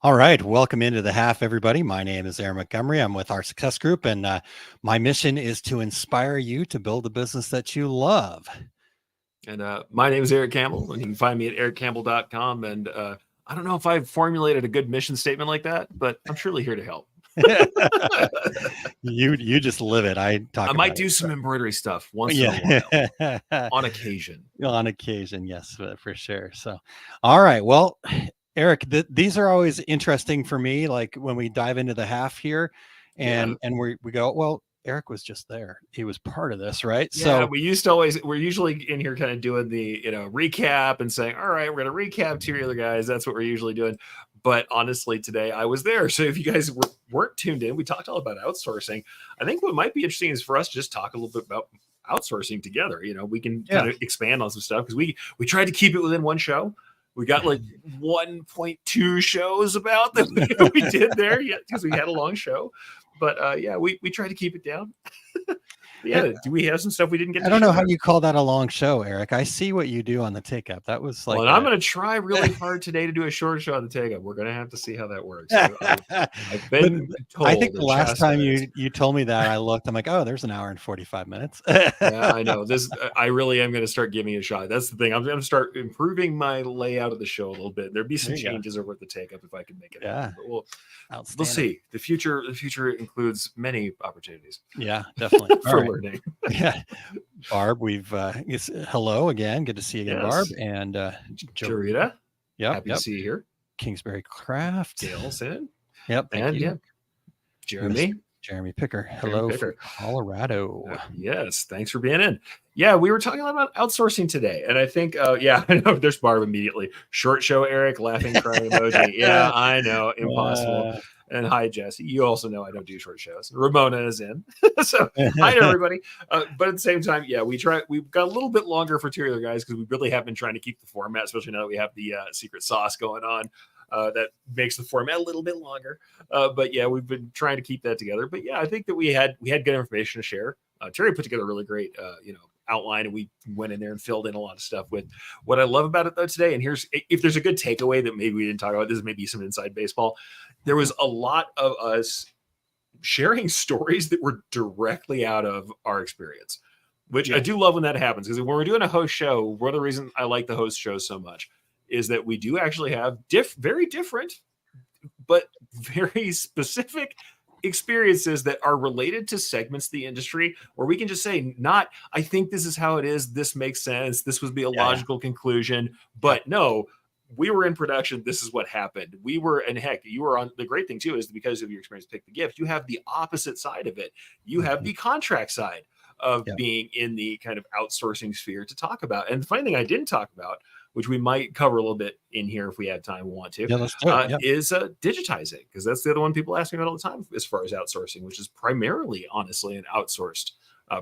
All right, welcome into the half, everybody. My name is Erich Montgomery. I'm with our success group, and my mission is to inspire you to build a business that you love. And my name is Erich Campbell, and you can find me at erichcampbell.com. And I don't know if I've formulated a good mission statement like that, but I'm surely here to help. You just live it. I talk I about might it. do some embroidery stuff once in a while, on occasion. On occasion, yes, for sure. So, all right. Well, Erich, these are always interesting for me. Like when we dive into the half here, and we go, well, Erich was just there. He was part of this, right? Yeah, So we're usually in here kind of doing the recap and saying, all right, we're gonna recap to the other guys. That's what we're usually doing. But honestly, today I was there. So if you guys weren't tuned in, we talked all about outsourcing. I think what might be interesting is for us to just talk a little bit about outsourcing together. We can kind of expand on some stuff because we tried to keep it within one show. We got like 1.2 shows about that we did there, because we had a long show. But we tried to keep it down. Do we have some stuff we didn't get to I don't know how share? you call that a long show, Erich. I see what you do on the take up. That was like, Well, and I'm going to try really hard today to do a short show on the take up. We're going to have to see how that works. I've been told. I think the last time you told me that, I looked, I'm like, oh, there's an hour and 45 minutes. Yeah, I know this. I really am going to start giving it a shot. That's the thing. I'm going to start improving my layout of the show a little bit. There'd be some changes over at the take up if I can make it happen. But we'll see. The future includes many opportunities. Yeah, definitely. For learning. Yeah. Barb, hello again. Good to see you again, Barb. And Jarita. Yeah. Happy to see you here. Kingsbury Craft. Gail's in. Yep. And Jeremy Picker. Hello from Colorado. Yes. Thanks for being in. Yeah, we were talking about outsourcing today. And I think, I know there's Barb immediately. Short show, Erich, laughing, crying emoji. Yeah, I know. Impossible. And hi, Jesse. You also know I don't do short shows. Ramona is in. So hi to everybody. But at the same time, we've got a little bit longer for two other guys because we really have been trying to keep the format, especially now that we have the secret sauce going on. That makes the format a little bit longer. But we've been trying to keep that together. But I think that we had good information to share. Terry put together a really great, outline, and we went in there and filled in a lot of stuff with what I love about it though today. And if there's a good takeaway that maybe we didn't talk about, this is maybe some inside baseball. There was a lot of us sharing stories that were directly out of our experience, which I do love when that happens, because when we're doing a host show, one of the reasons I like the host shows so much is that we do actually have very different, but very specific experiences that are related to segments of the industry, where we can just say, not, I think this is how it is, this makes sense, this would be a logical conclusion, but no, we were in production, this is what happened. We were, and heck, you were on. The great thing too is because of your experience, Pick the Gift, you have the opposite side of it. You have the contract side of being in the kind of outsourcing sphere to talk about. And the funny thing I didn't talk about, which we might cover a little bit in here if we have time, want to, is digitizing, because that's the other one people ask me about all the time as far as outsourcing, which is primarily, honestly, an outsourced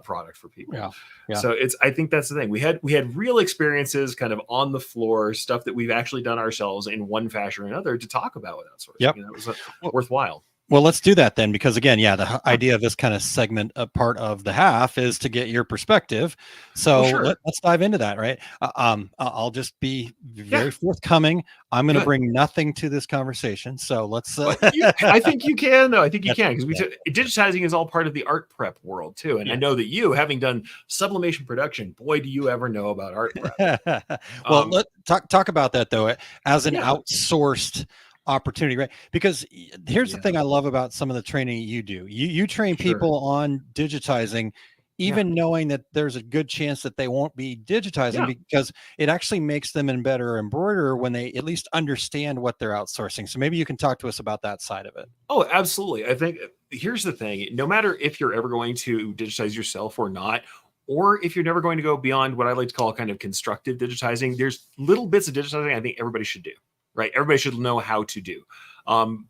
product for people. So I think that's the thing. We had real experiences, kind of on the floor stuff that we've actually done ourselves in one fashion or another to talk about with outsourcing. That was worthwhile. Well, let's do that then, because again, the idea of this kind of segment, a part of the half, is to get your perspective. So let's dive into that, right? I'll just be very forthcoming. I'm going to bring nothing to this conversation. So let's. I think you can, though. I think you can, because digitizing is all part of the art prep world too. And I know that you, having done sublimation production, boy, do you ever know about art prep. Well, let's talk about that though, as an outsourced opportunity, right? Because here's the thing I love about some of the training you do. You train people on digitizing, even knowing that there's a good chance that they won't be digitizing, because it actually makes them a better embroiderer when they at least understand what they're outsourcing. So maybe you can talk to us about that side of it. Oh, absolutely. I think here's the thing. No matter if you're ever going to digitize yourself or not, or if you're never going to go beyond what I like to call kind of constructive digitizing, there's little bits of digitizing I think everybody should do. Right. Everybody should know how to do.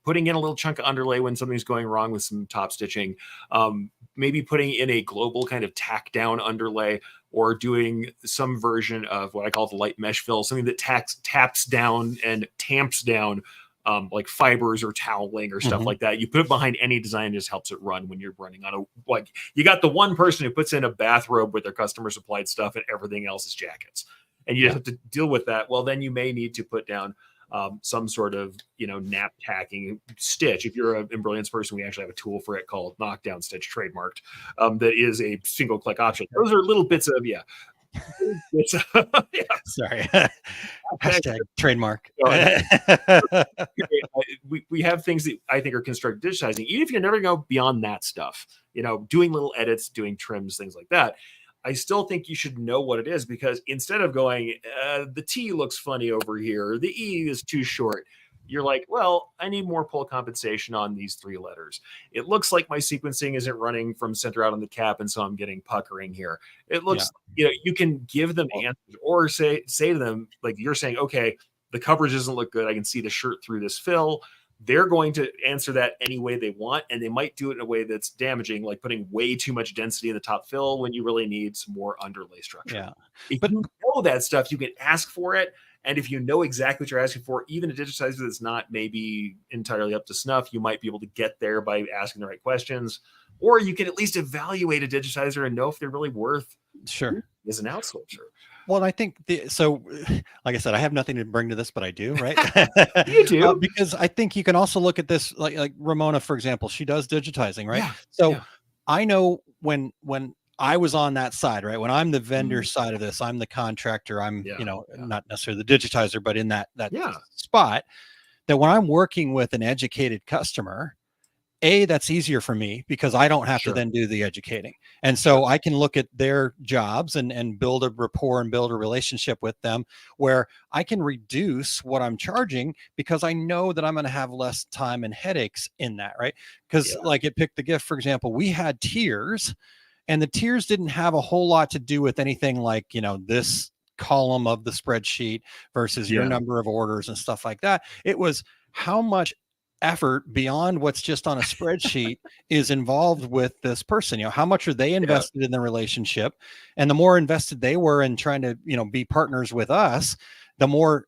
Putting in a little chunk of underlay when something's going wrong with some top stitching, maybe putting in a global kind of tack down underlay, or doing some version of what I call the light mesh fill, something that taps down and tamps down like fibers or toweling or stuff like that. You put it behind any design, it just helps it run when you're running on you got the one person who puts in a bathrobe with their customer supplied stuff and everything else is jackets. And you have to deal with that. Well, then you may need to put down some sort of, nap tacking stitch. If you're an Embrilliance person, we actually have a tool for it called Knockdown Stitch, trademarked, that is a single click option. Those are little bits of, it's, sorry. Hashtag trademark. We have things that I think are constructed digitizing, even if you're never going to go beyond that stuff, doing little edits, doing trims, things like that. I still think you should know what it is, because instead of going, the T looks funny over here, the E is too short, you're like, well, I need more pull compensation on these 3 letters. It looks like my sequencing isn't running from center out on the cap, and so I'm getting puckering here. It looks, you can give them answers, or say to them, like you're saying, okay, the coverage doesn't look good, I can see the shirt through this fill. They're going to answer that any way they want, and they might do it in a way that's damaging, like putting way too much density in the top fill when you really need some more underlay structure. Yeah. If you know that stuff, you can ask for it. And if you know exactly what you're asking for, even a digitizer that's not maybe entirely up to snuff, you might be able to get there by asking the right questions. Or you can at least evaluate a digitizer and know if they're really worth as an outsourcer. Well, I think so. Like I said, I have nothing to bring to this, but I do, right? You do, because I think you can also look at this, like Ramona, for example. She does digitizing, right? So I know when I was on that side, right? When I'm the vendor side of this, I'm the contractor. I'm, not necessarily the digitizer, but in that spot, that when I'm working with an educated customer, that's easier for me because I don't have to then do the educating. And so I can look at their jobs and build a rapport and build a relationship with them where I can reduce what I'm charging because I know that I'm going to have less time and headaches in that, right? Because like at Pick the Gift, for example, we had tiers, and the tiers didn't have a whole lot to do with anything like, this column of the spreadsheet versus your number of orders and stuff like that. It was how much effort beyond what's just on a spreadsheet is involved with this person. How much are they invested in the relationship? And the more invested they were in trying to, be partners with us, the more,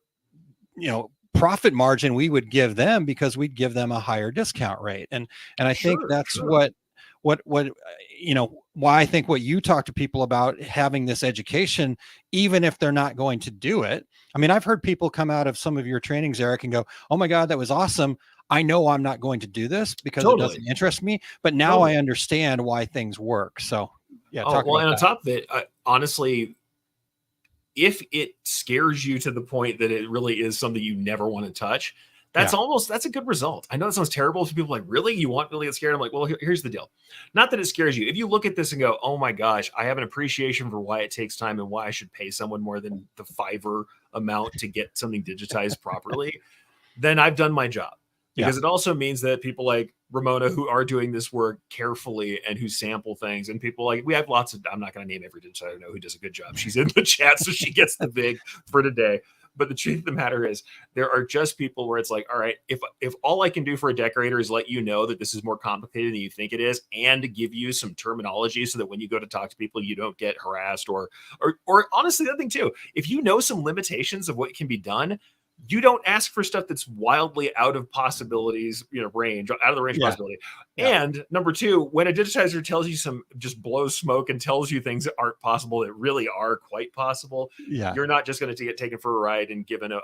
profit margin we would give them because we'd give them a higher discount rate. And I think that's what why I think what you talk to people about, having this education, even if they're not going to do it. I mean, I've heard people come out of some of your trainings, Eric, and go, oh my God, that was awesome. I know I'm not going to do this because it doesn't interest me, but now I understand why things work. So and on top of it, honestly, if it scares you to the point that it really is something you never want to touch, that's a good result. I know that sounds terrible to people, like, really? You want really get scared? I'm like, well, here's the deal. Not that it scares you. If you look at this and go, oh my gosh, I have an appreciation for why it takes time and why I should pay someone more than the $5 amount to get something digitized properly, then I've done my job. Because it also means that people like Ramona, who are doing this work carefully and who sample things, and people like, we have lots of, I'm not going to name every digitizer I know who does a good job. She's in the chat, so she gets the big for today. But the truth of the matter is, there are just people where it's like, all right, if all I can do for a decorator is let you know that this is more complicated than you think it is, and give you some terminology so that when you go to talk to people, you don't get harassed, or honestly, the other thing too, if you know some limitations of what can be done, you don't ask for stuff that's wildly out of possibilities, range, out of the range of possibility. And number two, when a digitizer tells you just blows smoke and tells you things that aren't possible, that really are quite possible, you're not just going to get taken for a ride and given a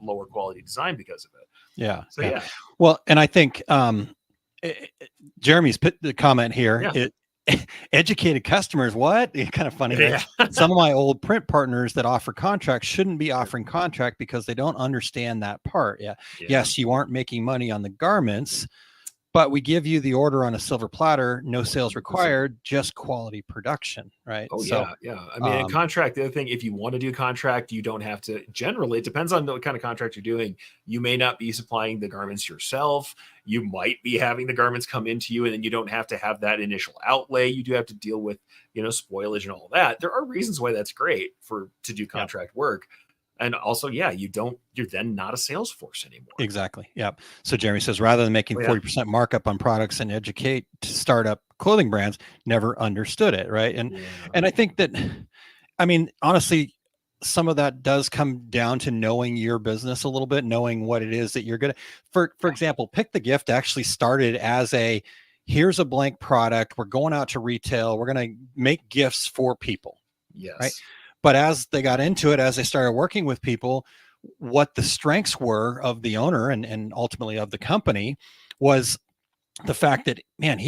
lower quality design because of it. So Well, and I think Jeremy's put the comment here. Educated customers, what? Kind of funny. Some of my old print partners that offer contracts shouldn't be offering contract because they don't understand that part. Yes, you aren't making money on the garments, but we give you the order on a silver platter, no sales required, just quality production, right? I mean, in contract, the other thing, if you want to do contract, you don't have to. Generally, it depends on what kind of contract you're doing. You may not be supplying the garments yourself. You might be having the garments come into you, and then you don't have to have that initial outlay. You do have to deal with, spoilage and all that. There are reasons why that's great to do contract work. And also, you're then not a sales force anymore. Exactly. Yeah. So Jeremy says, rather than making 40% markup on products and educate startup clothing brands, never understood it. Right. And I think that, I mean, honestly, some of that does come down to knowing your business a little bit, knowing what it is that you're going to, for example, Pick the Gift actually started as here's a blank product. We're going out to retail. We're going to make gifts for people. Yes. Right. But as they got into it, as they started working with people, what the strengths were of the owner and ultimately of the company was the fact that, man,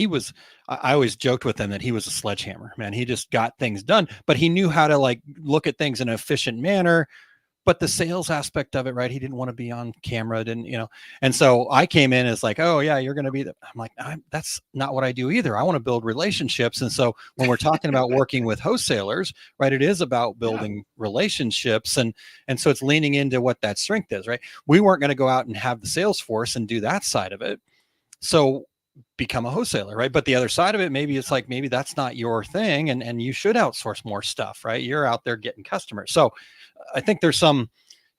I always joked with him that he was a sledgehammer, man. He just got things done, but he knew how to like look at things in an efficient manner. But the sales aspect of it, right? He didn't want to be on camera, didn't, and so I came in as like, oh yeah, you're going to be I'm like, that's not what I do either. I want to build relationships. And so when we're talking about working with wholesalers, right, it is about building relationships. And so it's leaning into what that strength is, right? We weren't going to go out and have the sales force and do that side of it. So become a wholesaler, right? But the other side of it, maybe it's like, maybe that's not your thing, and you should outsource more stuff, right? You're out there getting customers. So I think there's some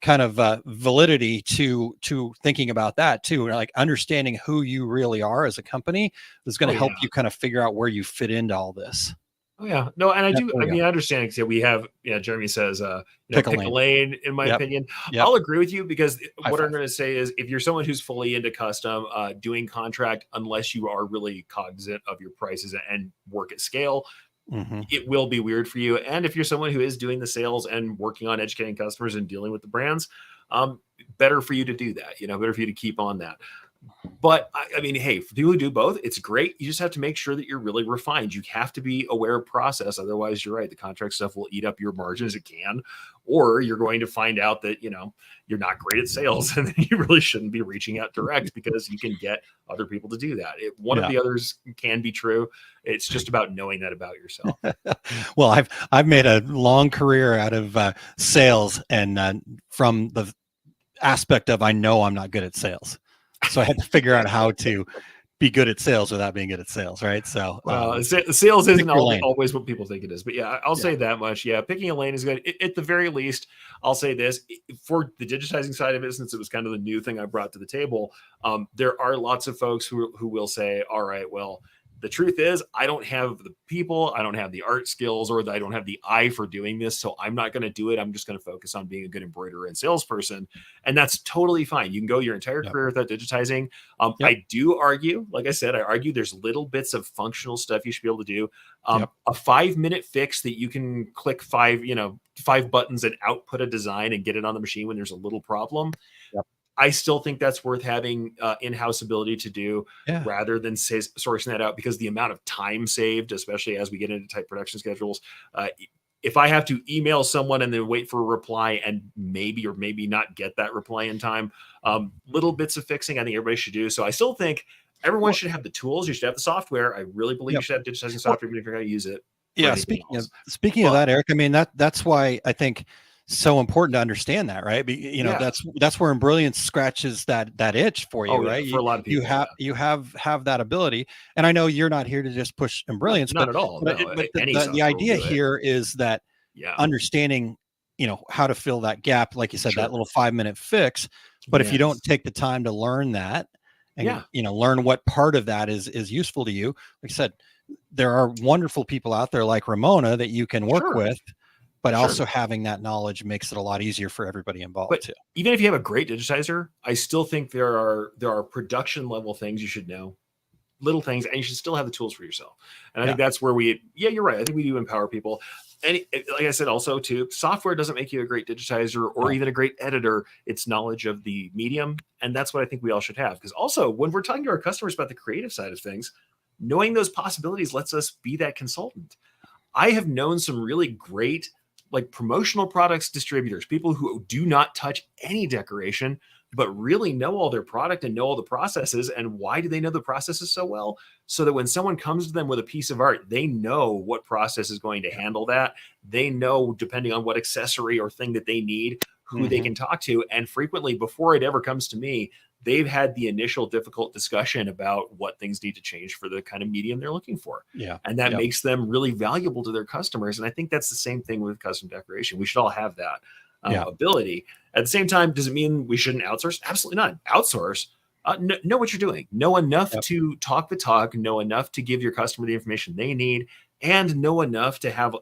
kind of validity to thinking about that too. Like understanding who you really are as a company is going to help you kind of figure out where you fit into all this. Oh yeah, no, and I understand because we have, Jeremy says, pick a lane. In my opinion, I'll agree with you because what I'm going to say is, if you're someone who's fully into custom, doing contract, unless you are really cognizant of your prices and work at scale, it will be weird for you. And if you're someone who is doing the sales and working on educating customers and dealing with the brands, better for you to do that. Better for you to keep on that. But I mean, hey, for people who do both, it's great. You just have to make sure that you're really refined. You have to be aware of process. Otherwise, you're right. The contract stuff will eat up your margins. It can, or you're going to find out that, you're not great at sales and you really shouldn't be reaching out direct because you can get other people to do that. One of the others can be true. It's just about knowing that about yourself. Well, I've made a long career out of sales and from the aspect of, I know I'm not good at sales. So I had to figure out how to be good at sales without being good at sales, right? So sales isn't always what people think it is, but I'll say that much. Yeah, picking a lane is good. At the very least, I'll say this: for the digitizing side of it, since it was kind of the new thing I brought to the table, there are lots of folks who will say, "All right, well, the truth is, I don't have the people, I don't have the art skills, or I don't have the eye for doing this, so I'm not going to do it. I'm just going to focus on being a good embroiderer and salesperson." And that's totally fine. You can go your entire career without digitizing. I do argue, like I said, there's little bits of functional stuff you should be able to do. A 5-minute fix that you can click 5 buttons and output a design and get it on the machine when there's a little problem. I still think that's worth having in-house ability to do rather than sourcing that out, because the amount of time saved, especially as we get into tight production schedules, if I have to email someone and then wait for a reply and maybe or maybe not get that reply in time, little bits of fixing I think everybody should do. So I still think everyone should have the tools. You should have the software. I really believe you should have digitizing software, even if you're going to use it. Yeah. Speaking of that, Eric, I mean, that's why I think so important to understand that, right? That's where Brilliance scratches that itch for you, right? For a lot of people, you have that ability, and I know you're not here to just push Brilliance, not at all. But the idea here is that understanding, how to fill that gap, like you said, that little 5-minute fix. But if you don't take the time to learn that, and learn what part of that is useful to you, like I said, there are wonderful people out there like Ramona that you can work with. But also having that knowledge makes it a lot easier for everybody involved too. Even if you have a great digitizer, I still think there are production level things you should know, little things, and you should still have the tools for yourself. And I think that's where you're right. I think we do empower people. And like I said, also too, software doesn't make you a great digitizer or even a great editor. It's knowledge of the medium. And that's what I think we all should have. Because also when we're talking to our customers about the creative side of things, knowing those possibilities lets us be that consultant. I have known some really great promotional products distributors, people who do not touch any decoration, but really know all their product and know all the processes. And why do they know the processes so well? So that when someone comes to them with a piece of art, they know what process is going to handle that. They know, depending on what accessory or thing that they need, who they can talk to. And frequently, before it ever comes to me, they've had the initial difficult discussion about what things need to change for the kind of medium they're looking for. And that makes them really valuable to their customers. And I think that's the same thing with custom decoration. We should all have that ability. At the same time, does it mean we shouldn't outsource? Absolutely not. Outsource. Know what you're doing. Know enough to talk the talk. Know enough to give your customer the information they need. And know enough to have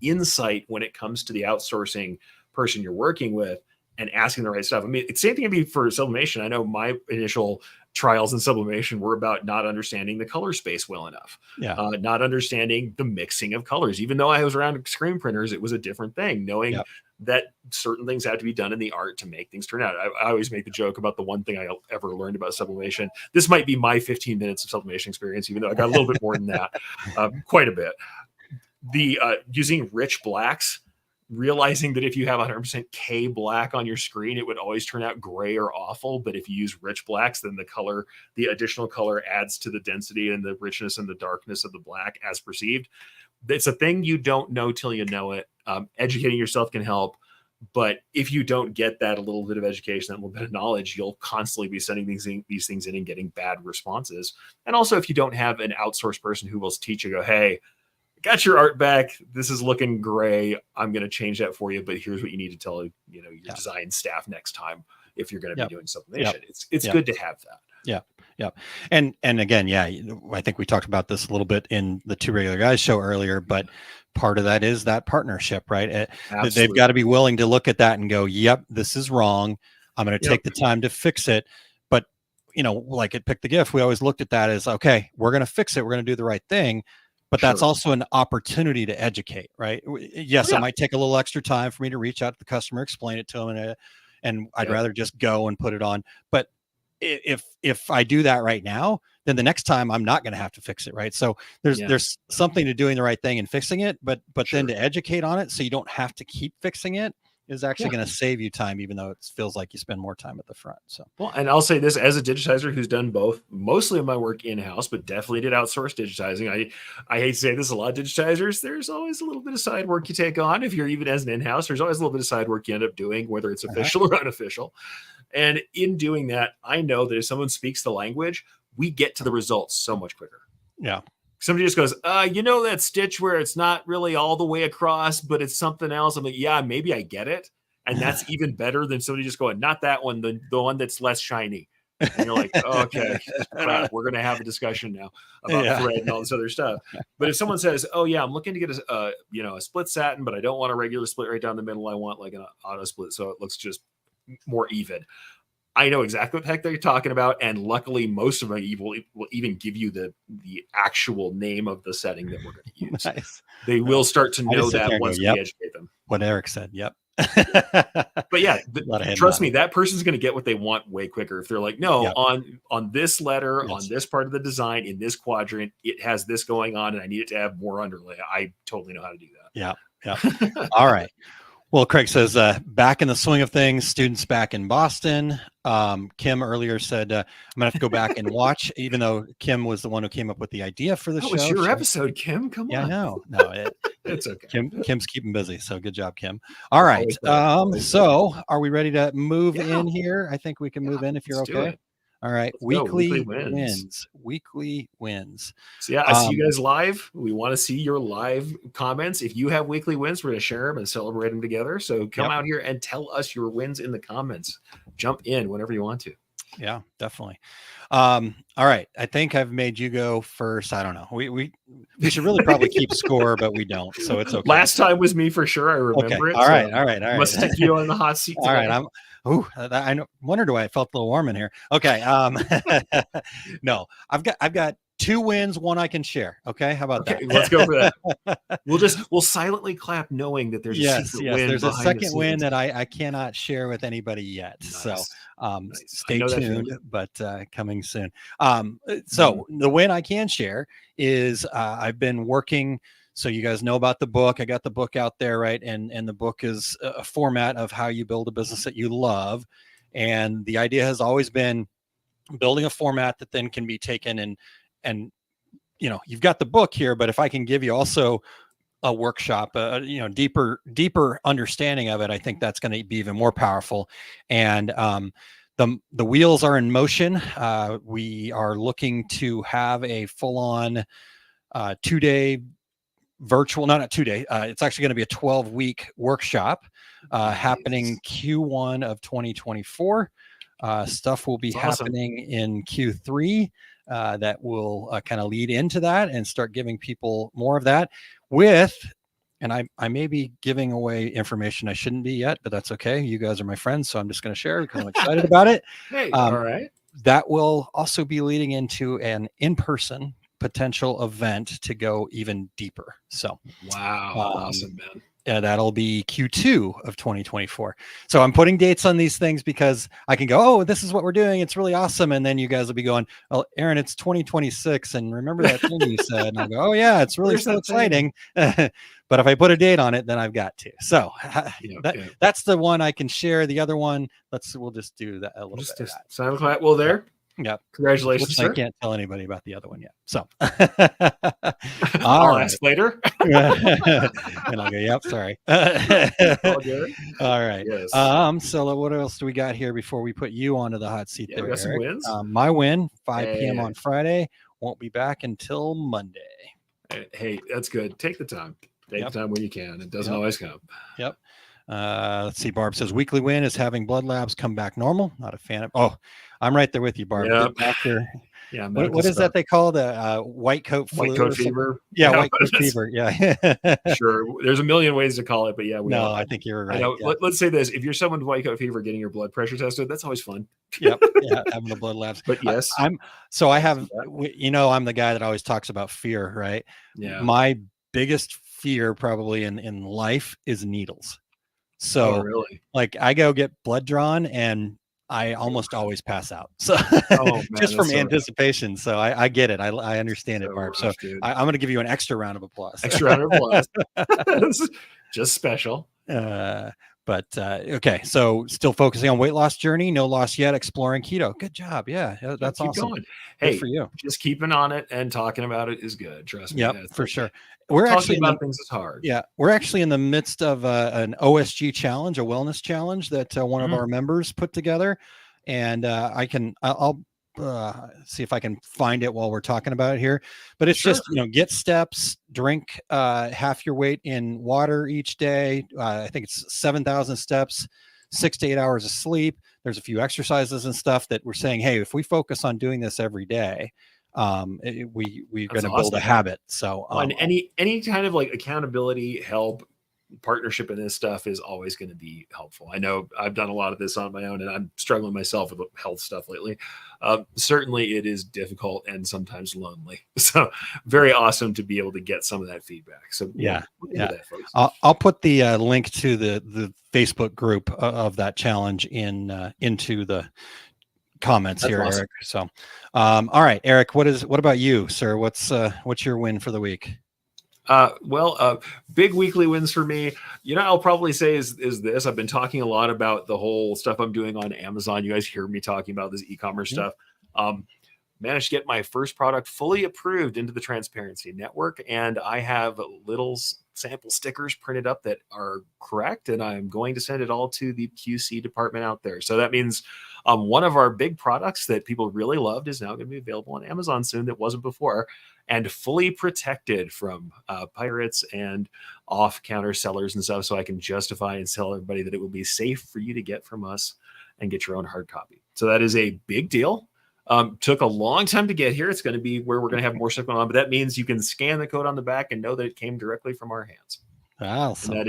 insight when it comes to the outsourcing person you're working with and asking the right stuff. I mean, it's the same thing would be for sublimation. I know my initial trials in sublimation were about not understanding the color space well enough, not understanding the mixing of colors. Even though I was around screen printers, it was a different thing, knowing that certain things had to be done in the art to make things turn out. I always make the joke about the one thing I ever learned about sublimation. This might be my 15 minutes of sublimation experience, even though I got a little bit more than that, quite a bit. The using rich blacks, realizing that if you have 100% K black on your screen, it would always turn out gray or awful. But if you use rich blacks, then the additional color adds to the density and the richness and the darkness of the black as perceived. It's a thing you don't know till you know it. Educating yourself can help. But if you don't get that a little bit of education, that little bit of knowledge, you'll constantly be sending these things in and getting bad responses. And also, if you don't have an outsourced person who will teach you, go, hey, got your art back. This is looking gray. I'm going to change that for you, but here's what you need to tell your design staff next time if you're going to be doing sublimation. It's good to have that. Yeah. And again, I think we talked about this a little bit in the Two Regular Guys show earlier, but part of that is that partnership, right? They've got to be willing to look at that and go, yep, this is wrong. I'm going to take the time to fix it. But, like at Pick the Gift, we always looked at that as, okay, we're going to fix it. We're going to do the right thing. But that's also an opportunity to educate, right? Yes, it might take a little extra time for me to reach out to the customer, explain it to them, and I'd rather just go and put it on. But if I do that right now, then the next time I'm not going to have to fix it, right? So there's something to doing the right thing and fixing it, but then to educate on it so you don't have to keep fixing it is actually going to save you time, even though it feels like you spend more time at the front. So, well, and I'll say this as a digitizer who's done both, mostly of my work in-house, but definitely did outsource digitizing. I hate to say this, a lot of digitizers, there's always a little bit of side work you take on. If you're even as an in-house, there's always a little bit of side work you end up doing, whether it's official or unofficial. And in doing that, I know that if someone speaks the language, we get to the results so much quicker. Yeah. Somebody just goes, that stitch where it's not really all the way across, but it's something else. I'm like, yeah, maybe I get it. And that's even better than somebody just going, not that one, the one that's less shiny. And you're like, okay, crap, we're going to have a discussion now about thread and all this other stuff. But if someone says, oh yeah, I'm looking to get a split satin, but I don't want a regular split right down the middle. I want like an auto split. So it looks just more even. I know exactly what the heck they're talking about, and luckily, most of them will even give you the actual name of the setting that we're going to use. Nice. They will start to know that once we educate them. What Eric said, yep. But yeah, trust me, that person's going to get what they want way quicker. If they're like, no, on this letter, on this part of the design, in this quadrant, it has this going on, and I need it to have more underlay. I totally know how to do that. Yeah. All right. Well, Craig says, back in the swing of things, students back in Boston. Kim earlier said, I'm going to have to go back and watch, even though Kim was the one who came up with the idea for the show. That was your episode, Kim. Come on. Yeah, no, it's okay. Kim's keeping busy. So good job, Kim. All right. So are we ready to move in here? I think we can move in if you're okay. All right. Weekly wins. Weekly wins. So I see you guys live. We want to see your live comments. If you have weekly wins, we're going to share them and celebrate them together. So come out here and tell us your wins in the comments. Jump in whenever you want to. Yeah, definitely. All right. I think I've made you go first. I don't know. We should really probably keep score, but we don't. So it's okay. Last time was me for sure. I remember it. All right. Must stick you on the hot seat today. All right. I wondered why I felt a little warm in here. Okay. No, I've got 2 wins, 1 I can share. Okay. How about that? Let's go for that. We'll silently clap knowing that there's a secret win. There's a second win that I cannot share with anybody yet. Nice. So stay tuned, but coming soon. So the win I can share is I've been working. So you guys know about the book. I got the book out there, right? And the book is a format of how you build a business that you love. And the idea has always been building a format that then can be taken and you've got the book here, but if I can give you also a workshop, deeper understanding of it, I think that's going to be even more powerful. And the wheels are in motion. We are looking to have a full-on 2-day virtual, not 2-day. It's actually going to be a 12-week workshop happening Q1 of 2024. Stuff will be happening in Q3 that will kind of lead into that and start giving people more of that and I may be giving away information I shouldn't be yet, but that's okay. You guys are my friends, so I'm just going to share because I'm excited about it. Hey, all right. that will also be leading into an in-person potential event to go even deeper. So, wow, awesome, man. That'll be Q2 of 2024. So I'm putting dates on these things because I can go, oh, this is what we're doing. It's really awesome. And then you guys will be going, well, Aaron, it's 2026. And remember that thing you said? And I'll go, oh yeah, it's really still exciting. But if I put a date on it, then I've got to. So that's the one I can share. The other one, we'll just do that a little bit. SoundCloud. Well, there. Yep. Congratulations, sir. I can't tell anybody about the other one yet. So I'll ask later. And I'll go, yep, sorry. All right. Yes. So what else do we got here before we put you onto the hot seat there, we got some wins. My win, 5 p.m. on Friday. Won't be back until Monday. Hey, that's good. Take the time. Take the time when you can. It doesn't always come. Yep. Let's see. Barb says weekly win is having blood labs come back normal. Not a fan of. Oh, I'm right there with you, Barb. Yep. Yeah. What is that they call the white coat flu? White coat fever. Yeah, white coat fever. Yeah. Sure. There's a million ways to call it, but yeah. I think you're right. Let's say this: if you're someone with white coat fever getting your blood pressure tested, that's always fun. Yep. Yeah. Having the blood labs. But yes, I'm the guy that always talks about fear, right? Yeah. My biggest fear probably in life is needles. So really? Like I go get blood drawn and I almost always pass out. So just from anticipation. So I get it. I understand it, Barb. So I'm going to give you an extra round of applause. Extra round of applause. Just special. But okay. So still focusing on weight loss journey. No loss yet. Exploring keto. Good job. Yeah. That's awesome. Going. Hey, for you. Just keeping on it and talking about it is good. Trust me. Yep, for sure. We're talking about things is hard. Yeah, we're actually in the midst of an OSG challenge, a wellness challenge that one of our members put together, and I'll see if I can find it while we're talking about it here. But it's just get steps, drink half your weight in water each day. I think it's 7,000 steps, 6 to 8 hours of sleep. There's a few exercises and stuff that we're saying, hey, if we focus on doing this every day, we're going to build a habit. So and any kind of like accountability, help, partnership in this stuff is always going to be helpful. I know I've done a lot of this on my own and I'm struggling myself with health stuff lately. Certainly it is difficult and sometimes lonely. So very awesome to be able to get some of that feedback. So I'll put the link to the Facebook group of that challenge into the comments. That's here, awesome. Eric. So, all right, Eric, what about you, sir? What's your win for the week? Big weekly wins for me. I'll probably say is this. I've been talking a lot about the whole stuff I'm doing on Amazon. You guys hear me talking about this e-commerce stuff. Managed to get my first product fully approved into the Transparency Network, and I have little sample stickers printed up that are correct, and I'm going to send it all to the QC department out there. So that means one of our big products that people really loved is now going to be available on Amazon soon that wasn't before, and fully protected from pirates and off-counter sellers and stuff, so I can justify and tell everybody that it will be safe for you to get from us and get your own hard copy. So that is a big deal. Took a long time to get here. It's going to be where we're going to have more stuff going on, but that means you can scan the code on the back and know that it came directly from our hands. Wow, that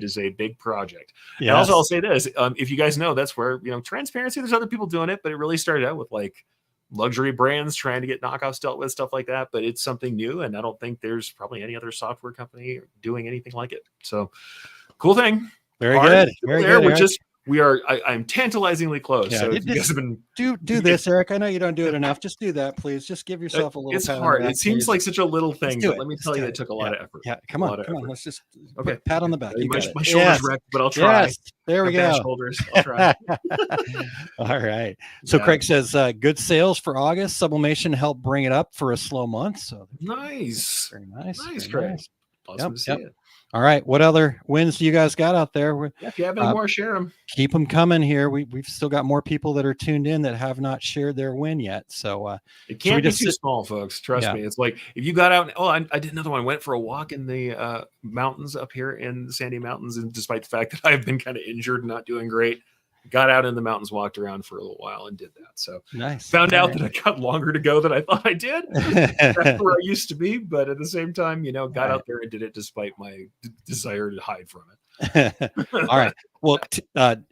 is a big project. Yes. And also, I'll say this: if you guys know, that's where transparency. There's other people doing it, but it really started out with like luxury brands trying to get knockoffs dealt with, stuff like that. But it's something new, and I don't think there's probably any other software company doing anything like it. So, cool thing. Very good. Very good. We're I'm tantalizingly close. Yeah, so if you guys have been do this, Eric. I know you don't do it enough. Just do that, please. Just give yourself a little. It's hard. It seems like such a little thing, but let me tell you, it took a lot of effort. Yeah, come on. Let's just pat on the back. My shoulders wrecked, but I'll try. Yes, there we go. Shoulders. I'll try. All right. So Craig says good sales for August. Sublimation helped bring it up for a slow month. So nice. Very nice. Nice, Craig. Awesome to see it. All right. What other wins do you guys got out there? If you have any more, share them. Keep them coming here. We've still got more people that are tuned in that have not shared their win yet. So it can't be too small, folks. Trust me. It's like if you got out. I did another one. Went for a walk in the mountains up here in the Sandy Mountains, and despite the fact that I've been kind of injured and not doing great, got out in the mountains, walked around for a little while, and did that. So nice. Found out that I got longer to go than I thought I did. That's where I used to be, but at the same time, got out there and did it despite my desire to hide from it. All right. Well,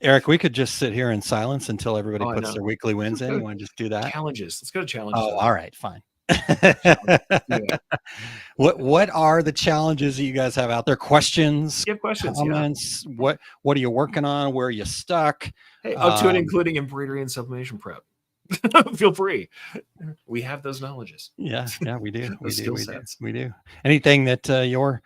Eric, we could just sit here in silence until everybody Oh, I puts know. their weekly wins in. Let's You want to just do that? Challenges. Let's go to challenges. Oh, all right, fine. Yeah. What are the challenges that you guys have out there? Questions, Give questions. comments. What are you working on? Where are you stuck? Hey, up to and including embroidery and sublimation prep. Feel free. We have those knowledges. Yeah, we do. We do. Anything that you're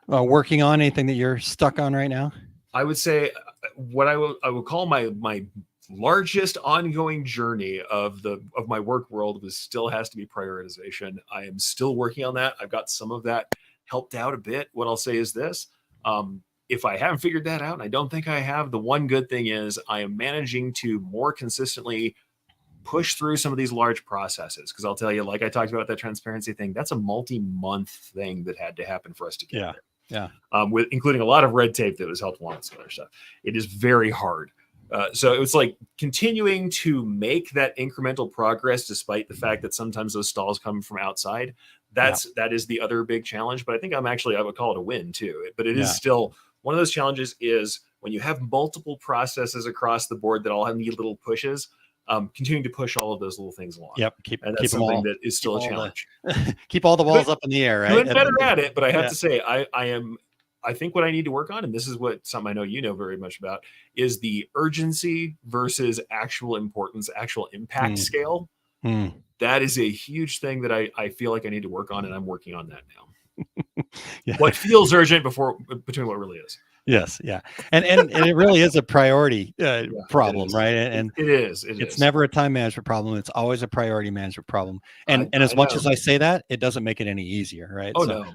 working on? Anything that you're stuck on right now? I would say what I would call my largest ongoing journey of my work world still has to be prioritization. I am still working on that. I've got some of that helped out a bit. What I'll say is this. If I haven't figured that out, and I don't think I have, the one good thing is I am managing to more consistently push through some of these large processes. Because I'll tell you, like I talked about that transparency thing, that's a multi-month thing that had to happen for us to get there. Yeah. With including a lot of red tape that was helped along with some other stuff. It is very hard. So it was like continuing to make that incremental progress, despite the fact that sometimes those stalls come from outside. That is the other big challenge. But I think I would call it a win too. But it is still one of those challenges is when you have multiple processes across the board that all have need little pushes. Continuing to push all of those little things along. Yep. Keep something that is still a challenge. Keep all the balls up in the air, right? Doing better at it, but I have to say, I think what I need to work on, and this is something I know you know very much about, is the urgency versus actual importance, actual impact scale. That is a huge thing that I feel like I need to work on, and I'm working on that now. What feels urgent between what really is. Yes. Yeah. And it really is a priority problem, right? And it is. It's never a time management problem. It's always a priority management problem. And as much as I say that, it doesn't make it any easier, right? Oh, so, no.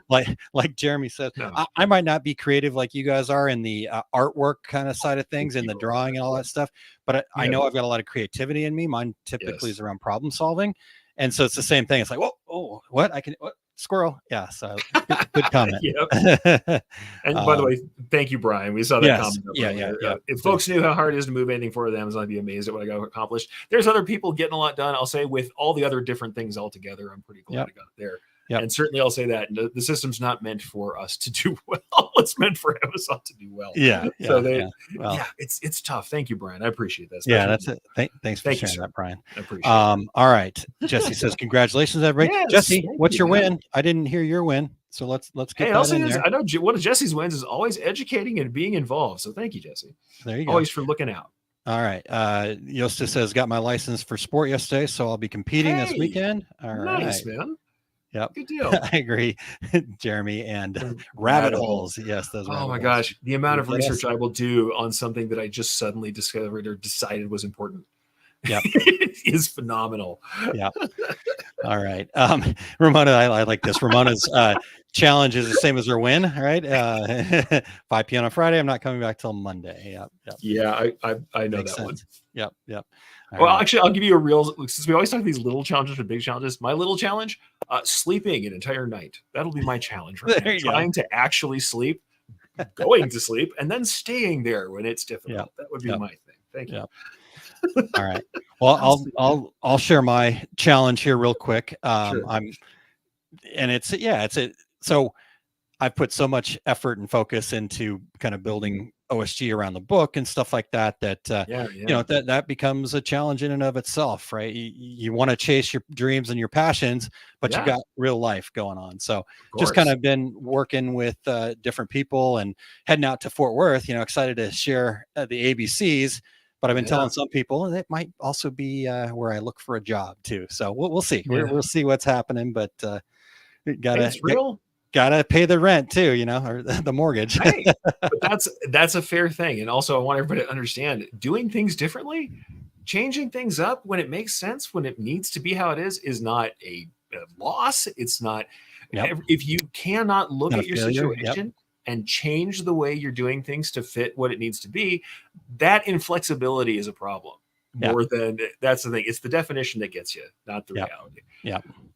Like Jeremy said, I might not be creative like you guys are in the artwork kind of side of things and the drawing and all that stuff, but I know I've got a lot of creativity in me. Mine typically is around problem solving. And so it's the same thing. It's like, what? Squirrel. Yeah. So good comment. And by the way, thank you, Brian. We saw that comment. Yeah. If folks knew how hard it is to move anything for them, I'd be amazed at what I got accomplished. There's other people getting a lot done. I'll say with all the other different things all together, I'm pretty glad I got it there. Yep. And certainly I'll say that the system's not meant for us to do well. It's meant for Amazon to do well. It's tough. Thank you, Brian. I appreciate that. Yeah, that's it. Thanks for sharing that, Brian. I appreciate it. All right. Jesse says, congratulations, everybody. Yes, Jesse, what's your win? I didn't hear your win. So let's get that in there. I know one of Jesse's wins is always educating and being involved. So thank you, Jesse. There you go. Always for looking out. All right. Yosta says, got my license for sport yesterday, so I'll be competing this weekend. All right. Nice, man. Yep. Good deal. I agree, Jeremy. And rabbit holes. Yes. Those. Oh my gosh. The amount of research I will do on something that I just suddenly discovered or decided was important. Yep. is phenomenal. Yeah. All right. Ramona, I like this. Ramona's challenge is the same as her win, right? 5 p.m. on Friday. I'm not coming back till Monday. Yep. Yeah, I know that one. Yep. All right. Actually, I'll give you a real, since we always talk these little challenges or big challenges, my little challenge, sleeping an entire night. That'll be my challenge right now. Trying to actually sleep, going to sleep, and then staying there when it's difficult. That would be my thing. Thank you. All right. Well, I'll share my challenge here real quick. So I've put so much effort and focus into kind of building OSG around the book and stuff like that, that becomes a challenge in and of itself, right? You want to chase your dreams and your passions, but you got real life going on. So just kind of been working with different people and heading out to Fort Worth, excited to share the ABCs. But I've been telling some people, and it might also be where I look for a job too. So we'll see. We'll see what's happening, but gotta pay the rent too, or the mortgage. Hey, but that's a fair thing. And also I want everybody to understand doing things differently, changing things up when it makes sense, when it needs to be how it is not a loss. It's not, if you cannot look at your situation and change the way you're doing things to fit what it needs to be, that inflexibility is a problem. More than that's the thing. It's the definition that gets you, not the reality.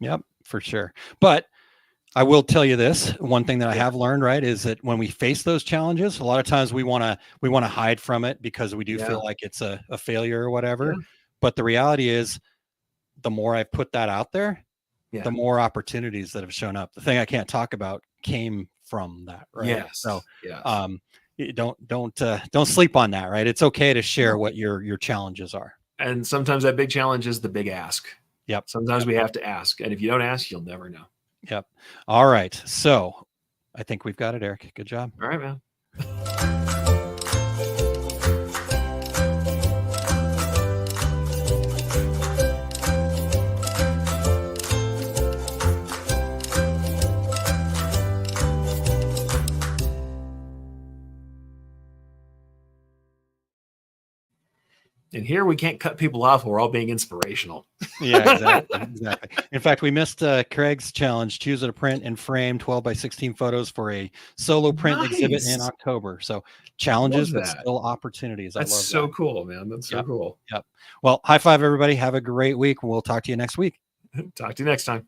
Yep, for sure. But I will tell you this, one thing that I have learned, right, is that when we face those challenges, a lot of times we want to hide from it because we do feel like it's a failure or whatever. But the reality is, the more I put that out there, the more opportunities that have shown up. The thing I can't talk about came from that, right? Yes. So don't sleep on that, right? It's okay to share what your challenges are. And sometimes that big challenge is the big ask. Yep. Sometimes we have to ask. And if you don't ask, you'll never know. Yep. All right. So I think we've got it, Eric. Good job. All right, man. And here we can't cut people off. We're all being inspirational. Yeah, exactly. In fact, we missed Craig's challenge. Choose a print and frame 12 by 16 photos for a solo print exhibit in October. So challenges, but still opportunities. That's so cool, man. That's so cool. Yep. Well, high five, everybody. Have a great week. We'll talk to you next week. Talk to you next time.